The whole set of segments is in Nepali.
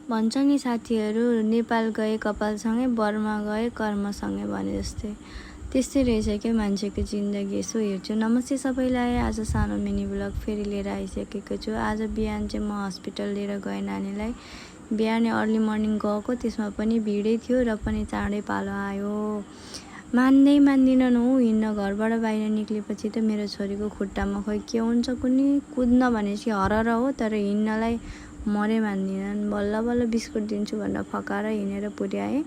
भन्छ नि साथीहरू, नेपाल गए कपालसँगै, बर्मा गए कर्मसँगै भने जस्तै। त्यस्तै रहेछ क्या मान्छेको जिन्दगी। यसो हेर्छु। नमस्ते सबैलाई। आज सानो मिनी ब्लग फेरि लिएर आइसकेको छु। आज बिहान चाहिँ म हस्पिटल लिएर गएँ नानीलाई। बिहानै अर्ली मर्निङ गएको, त्यसमा पनि भिडै थियो र पनि चाँडै पालो आयो। मान्दिनँ हौ हिँड्न। घरबाट बाहिर निक्लेपछि त मेरो छोरीको खुट्टामा खोइ के हुन्छ कुनी, कुद्न भनेपछि हरर हो, तर हिँड्नलाई मरे मान्दिनन्। बल्ल बल्ल बिस्कुट दिन्छु भनेर फकाएर हिँडेर पुर्याएँ।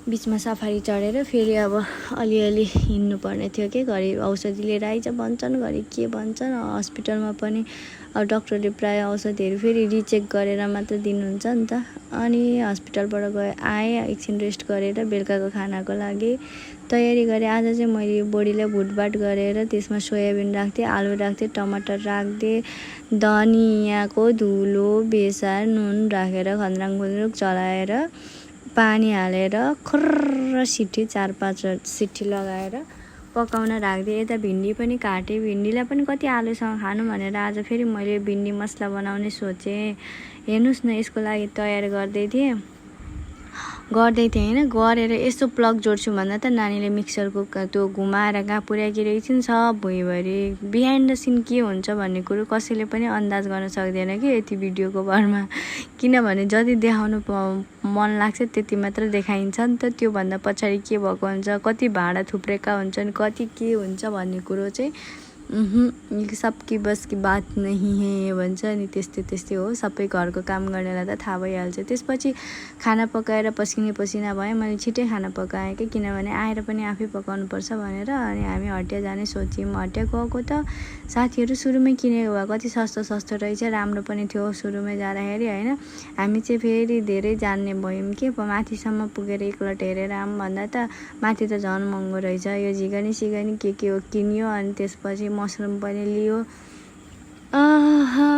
बिचमा सफारी चढेर फेरि अब अलिअलि हिँड्नुपर्ने थियो कि घरि औषधि लिएर आइज भन्छन्, घरि के भन्छन्। हस्पिटलमा पनि अब डक्टरले प्रायः औषधिहरू फेरि रिचेक गरेर मात्र दिनुहुन्छ नि त। अनि हस्पिटलबाट आएँ, एकछिन रेस्ट गरेर बेलुकाको खानाको लागि तयारी गरेँ। आज चाहिँ मैले बोडीलाई भुटभाट गरेर त्यसमा सोयाबिन राख्थेँ, आलु राख्थेँ, टमाटर राख्थेँ, धनियाँको धुलो, बेसार, नुन राखेर खन्द्राङ खुन्द्रुक चलाएर पानी हालेर खर्र सिटी 4-5 सिटी लगाएर पकाउन राखिदिएँ। यता भिन्डी पनि काटेँ। भिन्डीलाई पनि कति आलुसँग खानु भनेर आज फेरि मैले भिन्डी मसला बनाउने सोचेँ। हेर्नुहोस् न, यसको लागि तयार गर्दै थिएँ होइन। गरेर यसो प्लग जोड्छु भन्दा त नानीले मिक्सरको त्यो घुमाएर कहाँ पुर्याएकी रहेछन् सब भुइँभरि। बिहाइन्ड द सिन के हुन्छ भन्ने कुरो कसैले पनि अन्दाज गर्न सक्दैन कि यति भिडियोको भरमा। किनभने जति देखाउनु मन लाग्छ त्यति मात्र देखाइन्छ नि त। त्योभन्दा पछाडि के भएको हुन्छ, कति भाँडा थुप्रेका हुन्छन्, कति के हुन्छ भन्ने कुरो चाहिँ सबकी बस की बात नहीं है भन्छ नि। त्यस्तै हो। सबै घरको काम गर्नेलाई त थाहा भइहाल्छ। त्यसपछि खाना पकाएर पसिना भएँ। मैले छिटै खाना पकाएँ कि किनभने आएर पनि आफै पकाउनुपर्छ भनेर। अनि हामी हटिया जाने सोच्यौँ। हटिया गएको त साथीहरू सुरुमै किनेको भए कति सस्तो रहेछ, राम्रो पनि थियो सुरुमै जाँदाखेरि होइन। हामी चाहिँ फेरि धेरै जान्ने भयौँ कि माथिसम्म पुगेर एकलट हेरेर आऊँ भन्दा त माथि त झन् महँगो रहेछ। यो झिगनी सिगनी के हो किन्यो। अनि त्यसपछि मसरुम पनि लियो।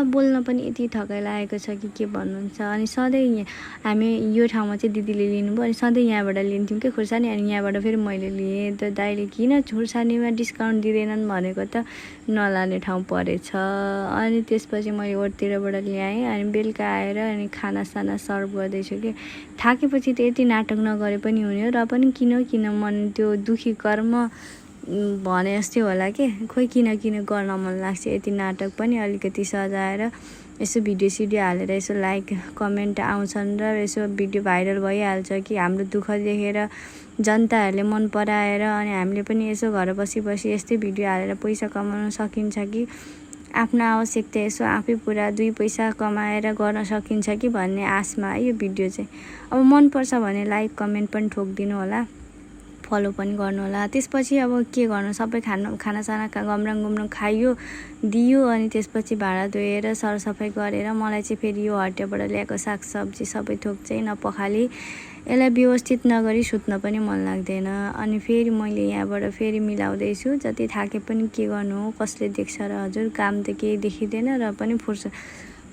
बोल्न पनि यति थकाइ लागेको छ कि के भन्नुहुन्छ। अनि सधैँ हामी यो ठाउँमा चाहिँ दिदीले लिनुभयो, अनि सधैँ यहाँबाट लिन्थ्यौँ कि खुर्सानी। अनि यहाँबाट फेरि मैले लिएँ। त दाइले किन खुर्सानीमा डिस्काउन्ट दिँदैनन् भनेको त नलाने ठाउँ परेछ। अनि त्यसपछि मैले ओरतिरबाट ल्याएँ। अनि बेलुका आएर अनि खानासाना सर्भ गर्दैछु कि थाकेपछि त यति नाटक नगरे पनि हुने हो। र पनि किन मन त्यो दुखी कर्म भने जस्तै होला कि खोइ किन गर्न मन लाग्छ। यति नाटक पनि अलिकति सजाएर यसो भिडियो हालेर यसो लाइक कमेन्ट आउँछन् र यसो भिडियो भाइरल भइहाल्छ कि हाम्रो दुःख देखेर जनताहरूले मन पराएर अनि हामीले पनि यसो घर बसी यस्तै भिडियो हालेर पैसा कमाउन सकिन्छ कि आफ्नो आवश्यकता यसो आफै पुरा 2 पैसा कमाएर गर्न सकिन्छ कि भन्ने आशमा यो भिडियो चाहिँ। अब मनपर्छ भने लाइक कमेन्ट पनि ठोकिदिनु होला, फलो पनि गर्नु होला। त्यसपछि अब के गर्नु, सबै खानासाना गमराङ खाइयो दियो। अनि त्यसपछि भाँडा धोएर सरसफाइ गरेर मलाई चाहिँ फेरि यो हटियाबाट ल्याएको सागसब्जी सबै थोक चाहिँ नपखाली यसलाई व्यवस्थित नगरी सुत्न पनि मन लाग्दैन। अनि फेरि मैले यहाँबाट फेरि मिलाउँदैछु। जति थाके पनि के गर्नु हो, कसले देख्छ र हजुर। काम त केही देखिँदैन र पनि फुर्सद,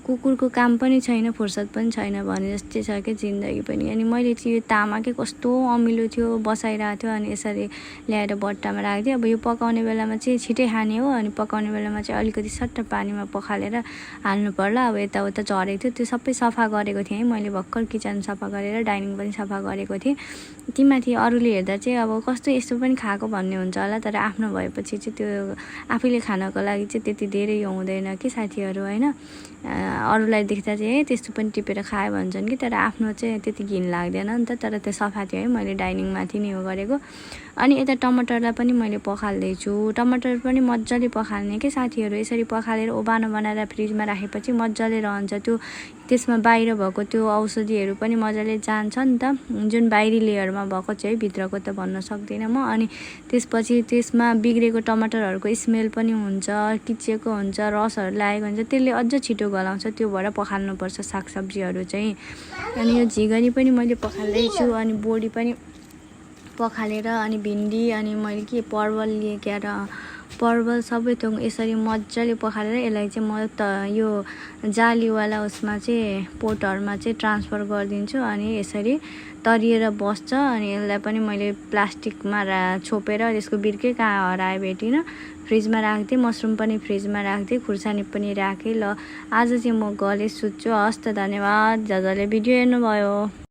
कुकुरको काम पनि छैन फुर्सद पनि छैन भने जस्तै छ कि जिन्दगी पनि। अनि मैले चाहिँ यो तामा के कस्तो अमिलो थियो, बसाइरहेको थियो। अनि यसरी ल्याएर बट्टामा राखिदिएँ। अब यो पकाउने बेलामा चाहिँ छिटै खाने हो। अनि पकाउने बेलामा चाहिँ अलिकति सट्ट पानीमा पखालेर हाल्नु पर्ला। अब यताउता झरेको थियो, त्यो सबै सफा गरेको थिएँ मैले भर्खर। किचन सफा गरेर डाइनिङ पनि सफा गरेको थिएँ। तीमाथि अरूले हेर्दा चाहिँ अब कस्तो यस्तो पनि खाएको भन्ने हुन्छ होला, तर आफ्नो भएपछि चाहिँ त्यो आफैले खानको लागि चाहिँ त्यति धेरै हुँदैन कि साथीहरू होइन। अरूलाई देख्दा चाहिँ त्यस्तो पनि टिपेर खायो भन्छन् कि, तर आफ्नो चाहिँ त्यति घिन लाग्दैन नि त। तर त्यो सफा थियो है, मैले डाइनिङमाथि नै हो गरेको। अनि यता टमाटरलाई पनि मैले पखाल्दैछु। टमाटर पनि मजाले पखाल्ने कि साथीहरू। यसरी पखालेर ओबानो बनाएर फ्रिजमा राखेपछि मजाले रहन्छ। त्यो त्यसमा बाहिर भएको त्यो औषधिहरू पनि मजाले जान्छ नि त, जुन बाहिरी लेयरमा भएको चाहिँ भित्रको त भन्न सक्दिनँ म। अनि त्यसपछि त्यसमा बिग्रेको टमाटरहरूको स्मेल पनि हुन्छ, किचेको हुन्छ, रसहरू लागेको हुन्छ, त्यसले अझ छिटो गलाउँछ। त्यो भएर पखाल्नुपर्छ सागसब्जीहरू चाहिँ। अनि यो झिगनी पनि मैले पखाल्दैछु। अनि बोडी पनि पखालेर अनि भिन्डी अनि मैले के परवल लिएँ क्या र परवल सबै थोक यसरी मजाले पखालेर यसलाई चाहिँ म यो जालीवाला उसमा चाहिँ पोटहरूमा चाहिँ ट्रान्सफर गरिदिन्छु अनि यसरी तरिएर बस्छ। अनि यसलाई पनि मैले प्लास्टिकमा छोपेर यसको बिर्कै कहाँ हरायो भेटिनँ, फ्रिजमा राख्थेँ। मसरुम पनि फ्रिजमा राख्थेँ, खुर्सानी पनि राखेँ। ल आज चाहिँ म गले सुत्छु। हस् त, धन्यवाद जसले भिडियो हेर्नुभयो।